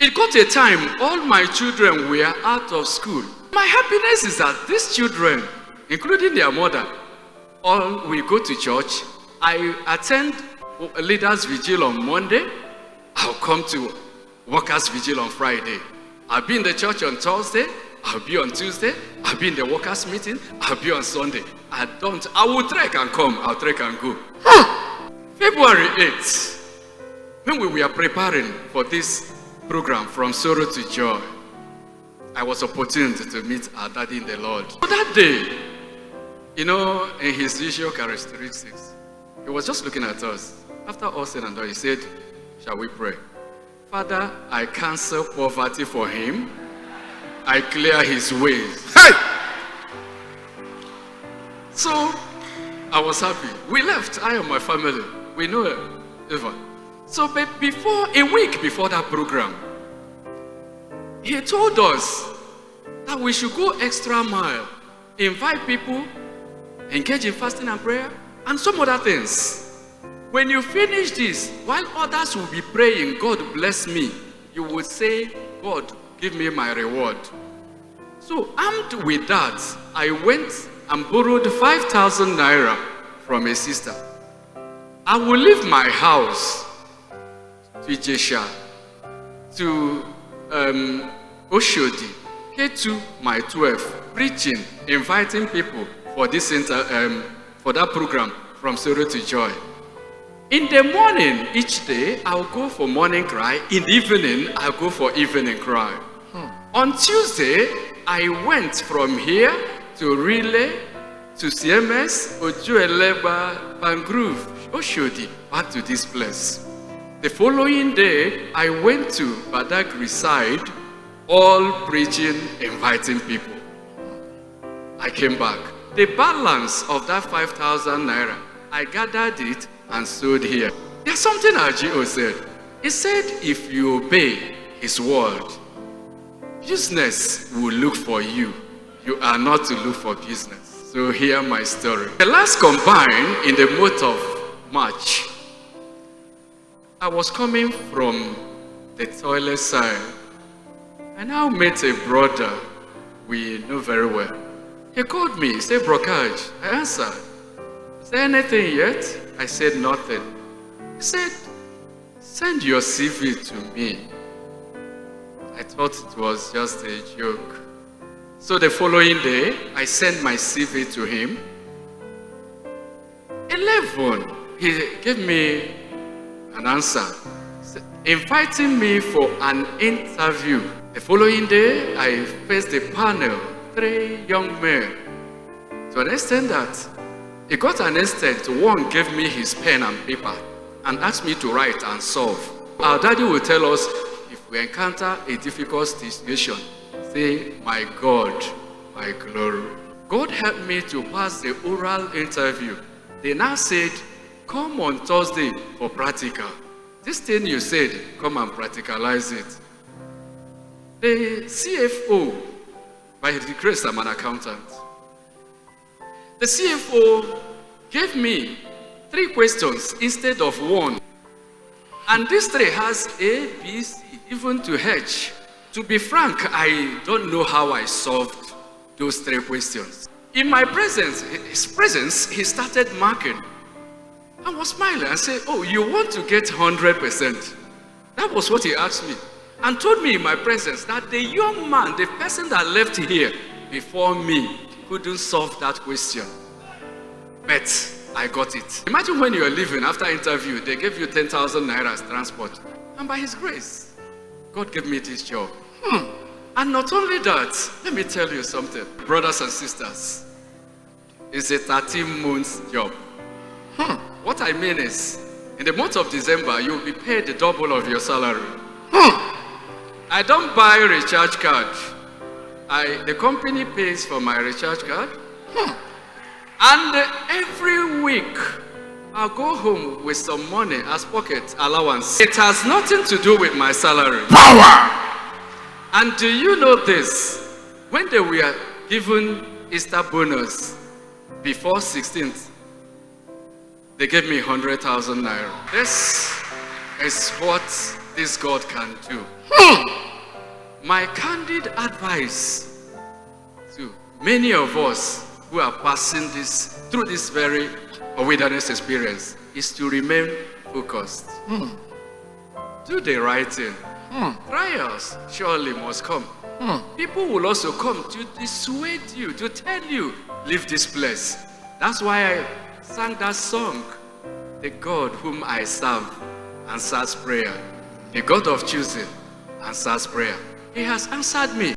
It got a time all my children were out of school. My happiness is that these children, including their mother, all will go to church. I attend leaders vigil on Monday. I'll come to workers vigil on Friday. I'll be in the church on Thursday. I'll be on Tuesday. I'll be in the workers meeting. I'll be on Sunday. I will trek and come. I'll trek and go. February 8th, when we were preparing for this program, From Sorrow to Joy, I was opportune to meet our daddy in the Lord. So that day, in his usual characteristics, he was just looking at us. After all said and done, he said, shall we pray? Father, I cancel poverty for him. I clear his ways. Hey! So, I was happy. We left, I and my family. We know Eva. So, but a week before that program, he told us that we should go extra mile, invite people, engage in fasting and prayer, and some other things. When you finish this, while others will be praying, God bless me, you will say, God, give me my reward. So armed with that, I went and borrowed 5,000 naira from a sister. I will leave my house to Ijesha, to Oshodi, K2, my 12, preaching, inviting people for this for that program, From Sorrow to Joy. In the morning, each day, I'll go for morning cry. In the evening, I'll go for evening cry. On Tuesday, I went from here to Relay, to CMS, Ojueleba, Pangrove, Oshodi, back to this place. The following day, I went to Badagry side, all preaching, inviting people. I came back. The balance of that 5,000 naira, I gathered it and sowed here. There's something RGO said. He said, if you obey his word, business will look for you. You are not to look for business. So hear my story. The last combine in the month of March, I was coming from the toilet side. I now met a brother we know very well. He called me, he said, Brokaj. I answered. Is there anything yet? I said nothing. He said, send your CV to me. I thought it was just a joke. So the following day, I sent my CV to him. 11, he gave me an answer, inviting me for an interview. The following day, I faced a panel, 3 young men. To an extent that it got an extent, one gave me his pen and paper and asked me to write and solve. Our daddy will tell us, if we encounter a difficult situation, say, my God, my glory. God helped me to pass the oral interview. They now said, come on Thursday for practical. This thing you said, come and practicalize it. The CFO, by the grace I'm an accountant. The CFO gave me 3 questions instead of 1. And this 3 has A, B, C, even to H. To be frank, I don't know how I solved those 3 questions. In my presence, his presence, he started marking. I was smiling and said, oh, you want to get 100%? That was what he asked me. And told me in my presence that the young man, the person that left here before me, couldn't solve that question. But I got it. Imagine when you're leaving after interview, they gave you 10,000 naira as transport. And by his grace, God gave me this job. And not only that, let me tell you something. Brothers and sisters, it's a 13 months job. What I mean is, in the month of December, you'll be paid the double of your salary. I don't buy a recharge card. The company pays for my recharge card. And every week, I'll go home with some money as pocket allowance. It has nothing to do with my salary. Power! And do you know this? When they were given Easter bonus before 16th, they gave me 100,000 naira. This is what this God can do. My candid advice to many of us who are passing through this very wilderness experience is to remain focused. Do the right thing. Trials surely must come. People will also come to dissuade you, to tell you, leave this place. That's why I sang that song. The God whom I serve answers prayer. The God of choosing answers prayer. He has answered me.